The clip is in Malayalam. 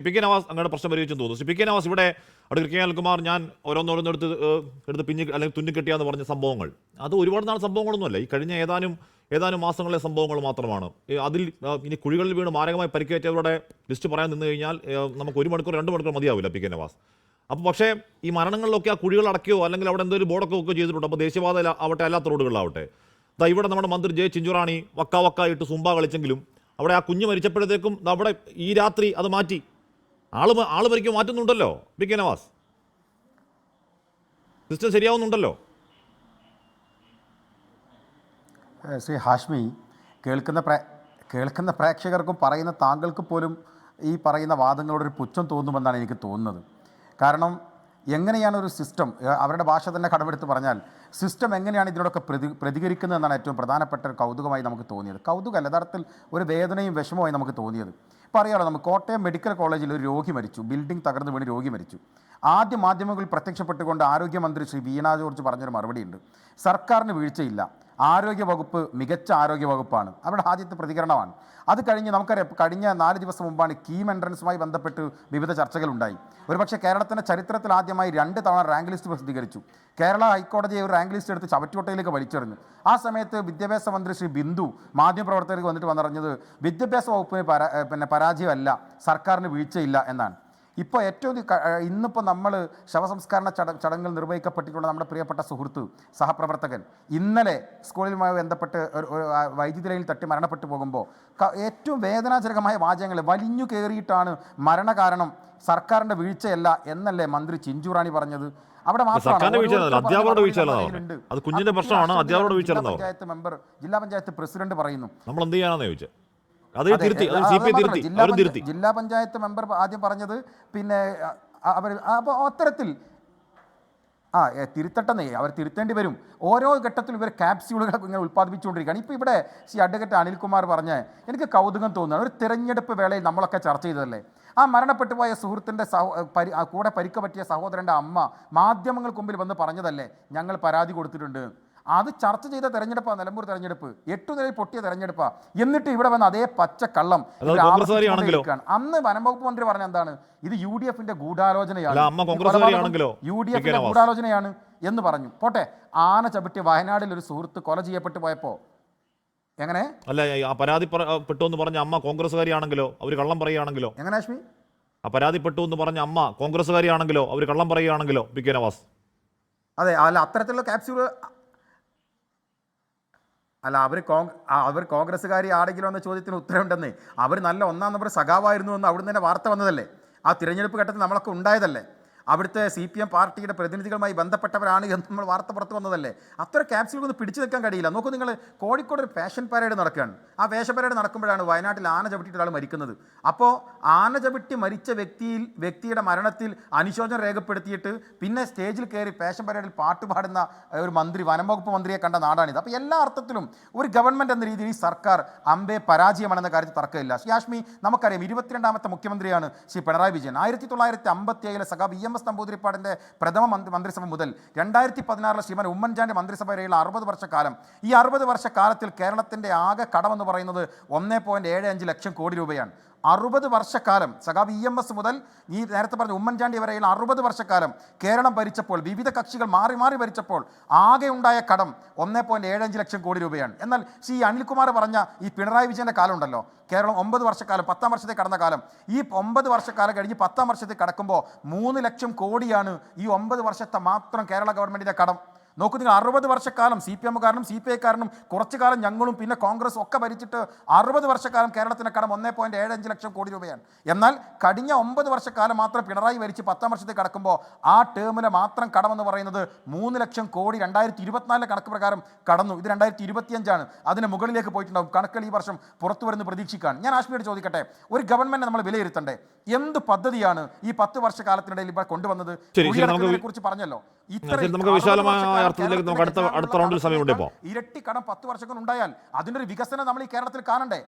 പി കെ നവാസ് അങ്ങയുടെ പ്രശ്നം പരിഹരിച്ചെന്ന് തോന്നുന്നു. പി കെ നവാസ് ഇവിടെ അവിടെ കെ അനിൽകുമാർ ഞാൻ ഓരോന്നോരോന്നെടുത്ത് പിഞ്ഞ് അല്ലെങ്കിൽ തുന്നിക്കെട്ടിയാന്ന് പറഞ്ഞ സംഭവങ്ങൾ അത് ഒരുപാട് നാൾ സംഭവങ്ങളൊന്നുമല്ല. ഈ കഴിഞ്ഞ ഏതാനും മാസങ്ങളിലെ സംഭവങ്ങൾ മാത്രമാണ്. അതിൽ ഇനി കുഴികളിൽ വീണ് മാരകമായി പരിക്കേറ്റവരുടെ ലിസ്റ്റ് പറയാൻ നിന്ന് കഴിഞ്ഞാൽ നമുക്ക് 1 മണിക്കൂർ 2 മണിക്കൂർ മതിയാവില്ല പി കെ നവാസ്. അപ്പോൾ പക്ഷേ ഈ മരണങ്ങളിലൊക്കെ ആ കുഴികൾ അടയ്ക്കുകയോ അല്ലെങ്കിൽ അവിടെ എന്തൊരു ബോർഡൊക്കെ വെക്കുകയോ ചെയ്തിട്ടുണ്ട്. അപ്പോൾ ദേശീയപാത ആവട്ടെ അല്ലാത്ത റോഡുകളിലാവട്ടെ ഇവിടെ നമ്മുടെ മന്ത്രി ജെ ചിഞ്ചുറാണി വക്ക ഇട്ട് സുംബ കളിച്ചെങ്കിലും അവിടെ ആ കുഞ്ഞ് മരിച്ചപ്പോഴത്തേക്കും അവിടെ ഈ രാത്രി അത് മാറ്റി ആള് മരിക്കും മാറ്റുന്നുണ്ടല്ലോ പി കെ നവാസ്. സിസ്റ്റം ശരിയാവുന്നുണ്ടല്ലോ. ശ്രീ ഹാഷ്മി, കേൾക്കുന്ന പ്രേക്ഷകർക്കും പറയുന്ന താങ്കൾക്ക് പോലും ഈ പറയുന്ന വാദങ്ങളോടൊരു പുച്ഛം തോന്നുമെന്നാണ് എനിക്ക് തോന്നുന്നത്. കാരണം എങ്ങനെയാണ് ഒരു സിസ്റ്റം, അവരുടെ ഭാഷ തന്നെ കടമെടുത്ത് പറഞ്ഞാൽ സിസ്റ്റം എങ്ങനെയാണ് ഇതിനോടൊക്കെ പ്രതികരിക്കുന്നതെന്നാണ് ഏറ്റവും പ്രധാനപ്പെട്ട ഒരു കൗതുകമായി നമുക്ക് തോന്നിയത്. കൗതുകമല്ല, യഥാർത്ഥത്തിൽ ഒരു വേദനയും വിഷമമായി നമുക്ക് തോന്നിയത്. ഇപ്പോൾ അറിയാമല്ലോ, നമുക്ക് കോട്ടയം മെഡിക്കൽ കോളേജിൽ ഒരു രോഗി മരിച്ചു, ബിൽഡിംഗ് തകർന്നു വീണ് രോഗി മരിച്ചു. ആദ്യ മാധ്യമങ്ങളിൽ പ്രത്യക്ഷപ്പെട്ടുകൊണ്ട് ആരോഗ്യമന്ത്രി ശ്രീ വീണ ജോർജ് പറഞ്ഞൊരു മറുപടിയുണ്ട്. സർക്കാരിന് വീഴ്ചയില്ല, ആരോഗ്യവകുപ്പ് മികച്ച ആരോഗ്യവകുപ്പാണ്. അവരുടെ ആദ്യത്തെ പ്രതികരണമാണ്. അത് കഴിഞ്ഞ് നമുക്കറിയാം, കഴിഞ്ഞ 4 ദിവസം മുമ്പാണ് കീം എൻട്രൻസുമായി ബന്ധപ്പെട്ട് വിവിധ ചർച്ചകളുണ്ടായി. ഒരുപക്ഷെ കേരളത്തിൻ്റെ ചരിത്രത്തിൽ ആദ്യമായി 2 തവണ റാങ്ക് ലിസ്റ്റ് പ്രസിദ്ധീകരിച്ചു. കേരള ഹൈക്കോടതിയെ ഒരു റാങ്ക് ലിസ്റ്റ് എടുത്ത് ചവറ്റുകൊട്ടയിലേക്ക് വലിച്ചെറിഞ്ഞു. ആ സമയത്ത് വിദ്യാഭ്യാസ മന്ത്രി ശ്രീ ബിന്ദു മാധ്യമപ്രവർത്തകർക്ക് വന്നിട്ട് പറഞ്ഞത് വിദ്യാഭ്യാസ വകുപ്പിന് പരാജയമല്ല, സർക്കാരിന് വീഴ്ചയില്ല എന്നാണ്. ഇപ്പോൾ ഏറ്റവും ഇന്നിപ്പോൾ നമ്മൾ ശവസംസ്കരണ ചടങ്ങുകൾ നിർവഹിക്കപ്പെട്ടിട്ടുള്ള നമ്മുടെ പ്രിയപ്പെട്ട സുഹൃത്ത് സഹപ്രവർത്തകൻ ഇന്നലെ സ്കൂളുമായി ബന്ധപ്പെട്ട് ഒരു വൈദ്യുതി ലൈനിൽ തട്ടി മരണപ്പെട്ടു പോകുമ്പോൾ ഏറ്റവും വേദനാജനകമായ വാചകങ്ങൾ വലിഞ്ഞു കയറിയിട്ടാണ് മരണകാരണം സർക്കാരിൻ്റെ വീഴ്ചയല്ല എന്നല്ലേ മന്ത്രി ചിഞ്ചുറാണി പറഞ്ഞത്. അവിടെ പഞ്ചായത്ത് മെമ്പർ, ജില്ലാ പഞ്ചായത്ത് പ്രസിഡന്റ് പറയുന്നു. ജില്ലാ പഞ്ചായത്ത് മെമ്പർ ആദ്യം പറഞ്ഞത് പിന്നെ അവർ അപ്പോൾ അത്തരത്തിൽ തിരുത്തട്ടെന്നേ, അവർ തിരുത്തേണ്ടി വരും. ഓരോ ഘട്ടത്തിലും ഇവർ ക്യാപ്സ്യൂളുകൾ ഇങ്ങനെ ഉൽപ്പാദിപ്പിച്ചുകൊണ്ടിരിക്കുകയാണ്. ഇപ്പോൾ ഇവിടെ ശ്രീ അഡ്വക്കേറ്റ് അനിൽകുമാർ പറഞ്ഞ എനിക്ക് കൗതുകം തോന്നുന്നു. ഒരു തിരഞ്ഞെടുപ്പ് വേളയിൽ നമ്മളൊക്കെ ചർച്ച ചെയ്തതല്ലേ, ആ മരണപ്പെട്ടു പോയ സുഹൃത്തിൻ്റെ കൂടെ പരിക്ക് പറ്റിയ സഹോദരൻ്റെ അമ്മ മാധ്യമങ്ങൾക്ക് മുമ്പിൽ വന്ന് പറഞ്ഞതല്ലേ ഞങ്ങൾ പരാതി കൊടുത്തിട്ടുണ്ട്. അത് ചർച്ച ചെയ്ത തെരഞ്ഞെടുപ്പാണ് നിലമ്പൂർ തെരഞ്ഞെടുപ്പ്, 8 നിലയിൽ പൊട്ടിയ തെരഞ്ഞെടുപ്പാണ്. എന്നിട്ട് ഇവിടെ വന്ന് അതേ പച്ചക്കള്ളം അന്ന് വനംവകുപ്പ് മന്ത്രി പറഞ്ഞ എന്താണ്, ഇത് UDF ഗൂഢാലോചനയാണ്, UDF ഗൂഢാലോചനയാണ് എന്ന് പറഞ്ഞു. പോട്ടെ, ആന ചവിട്ടി വയനാട്ടിൽ ഒരു സുഹൃത്ത് കൊല ചെയ്യപ്പെട്ടു പോയപ്പോ എങ്ങനെ അല്ല പരാതിപ്പെട്ടു എന്ന് പറഞ്ഞ അമ്മ കോൺഗ്രസ്സുകാരിയാണെങ്കിലോ അവർ കള്ളം പറയുകയാണെങ്കിലോ എങ്ങനെ ഹാഷ്മി? പരാതിപ്പെട്ടു എന്ന് പറഞ്ഞ അമ്മ കോൺഗ്രസ്സുകാരിയാണെങ്കിലോ അവർ കള്ളം പറയുകയാണെങ്കിലോ പി കെ നവാസ്? അതെ, അല്ല അത്തരത്തിലുള്ള ക്യാപ്സ്യൂൾ അല്ല അവർ കോൺഗ്രസ്സുകാരി ആണെങ്കിലോ എന്ന ചോദ്യത്തിന് ഉത്തരവുണ്ടെന്നേ. അവർ നല്ല 1-ാം നമ്പർ സഖാവായിരുന്നു എന്ന് അവിടുന്ന് തന്നെ വാർത്ത വന്നതല്ലേ, ആ തിരഞ്ഞെടുപ്പ് ഘട്ടത്തിൽ നമ്മളൊക്കെ ഉണ്ടായതല്ലേ, അവിടുത്തെ CPM പാർട്ടിയുടെ പ്രതിനിധികളുമായി ബന്ധപ്പെട്ടവരാണ് എന്ന് നമ്മൾ വാർത്ത പുറത്ത് വന്നതല്ലേ. അത്ര ക്യാപ്സ്യൂൾ ഒന്ന് പിടിച്ചു നിൽക്കാൻ കഴിയില്ല. നോക്കൂ, നിങ്ങൾ കോഴിക്കോട് ഒരു ഫാഷൻ പരേഡ് നടക്കുകയാണ്. ആ ഫാഷൻ പരേഡ് നടക്കുമ്പോഴാണ് വയനാട്ടിൽ ആന ചവിട്ടിയിട്ട് ഒരാൾ മരിക്കുന്നത്. അപ്പോൾ ആന ചവിട്ടി മരിച്ച വ്യക്തിയുടെ മരണത്തിൽ അനുശോചനം രേഖപ്പെടുത്തിയിട്ട് പിന്നെ സ്റ്റേജിൽ കയറി ഫാഷൻ പരേഡിൽ പാട്ട് പാടുന്ന ഒരു മന്ത്രി, വനംവകുപ്പ് മന്ത്രിയെ കണ്ട നാടാണിത്. അപ്പോൾ എല്ലാ അർത്ഥത്തിലും ഒരു ഗവൺമെൻറ് എന്ന രീതിയിൽ ഈ സർക്കാർ അമ്പേ പരാജയമാണെന്ന കാര്യത്തിൽ തർക്കമില്ല. ശ്രീ ഹാഷ്മി, നമുക്കറിയാം 22ാമത്തെ മുഖ്യമന്ത്രിയാണ് ശ്രീ പിണറായി വിജയൻ. 1957 സഖാ VMS നമ്പൂതിരിപ്പാടിൻ്റെ പ്രഥമ മന്ത്രിസഭ മുതൽ 2016 ശ്രീമാൻ ഉമ്മൻചാണ്ടി മന്ത്രിസഭ വരെയുള്ള 60 വർഷക്കാലം, ഈ 60 വർഷക്കാലത്തിൽ കേരളത്തിൻ്റെ ആകെ കടമെന്ന് പറയുന്നത് 1.75 ലക്ഷം കോടി രൂപയാണ്. 60 വർഷക്കാലം സഖാ VMS മുതൽ ഈ നേരത്തെ പറഞ്ഞ ഉമ്മൻചാണ്ടി വരെയുള്ള 60 വർഷക്കാലം കേരളം ഭരിച്ചപ്പോൾ, വിവിധ കക്ഷികൾ മാറി മാറി ഭരിച്ചപ്പോൾ ആകെ ഉണ്ടായ കടം 1.75 ലക്ഷം കോടി രൂപയാണ്. എന്നാൽ ശ്രീ അനിൽകുമാർ പറഞ്ഞ ഈ പിണറായി വിജയൻ്റെ കാലം ഉണ്ടല്ലോ, കേരളം 9 വർഷക്കാലം 10ാം വർഷത്തെ കടന്ന കാലം, ഈ 9 വർഷക്കാലം കഴിഞ്ഞ് 10ാം വർഷത്തെ കടക്കുമ്പോൾ 3 ലക്ഷം കോടിയാണ് ഈ 9 വർഷത്തെ മാത്രം കേരള ഗവൺമെൻറ്റിൻ്റെ കടം. നോക്കൂ, നിങ്ങൾ 60 വർഷക്കാലം CPM കാരനും CPI കാരനും കുറച്ചു കാലം ഞങ്ങളും പിന്നെ കോൺഗ്രസ് ഒക്കെ ഭരിച്ചിട്ട് 60 വർഷക്കാലം കേരളത്തിൻ്റെ കടം 1.75 ലക്ഷം കോടി രൂപയാണ്. എന്നാൽ കഴിഞ്ഞ 9 വർഷക്കാലം മാത്രം പിണറായി ഭരിച്ച് 10ാം വർഷത്തെ കടക്കുമ്പോൾ ആ ടേമിലെ മാത്രം കടമെന്ന് പറയുന്നത് 3 ലക്ഷം കോടി 2024 കണക്ക് പ്രകാരം കടന്നു. ഇത് 2025 അതിന് മുകളിലേക്ക് പോയിട്ടുണ്ടാവും. കണക്കുകൾ ഈ വർഷം പുറത്തു വരുന്ന പ്രതീക്ഷിക്കാൻ. ഞാൻ ആഷ്മിയോട് ചോദിക്കട്ടെ, ഒരു ഗവൺമെൻറ് നമ്മൾ വിലയിരുത്തണ്ടേ, എന്ത് പദ്ധതിയാണ് ഈ 10 വർഷക്കാലത്തിനിടയിൽ ഇവിടെ കൊണ്ടുവന്നത്? കുറിച്ച് പറഞ്ഞല്ലോ, അടുത്ത റൗണ്ടിൽ സമയമുണ്ട്. ഇപ്പോൾ ഇരട്ടി കടം 10 വർഷം കൊണ്ട് ഉണ്ടായാൽ അതിൻ്റെ ഒരു വികസനം നമ്മൾ ഈ കേരളത്തിൽ കാണണ്ടേ?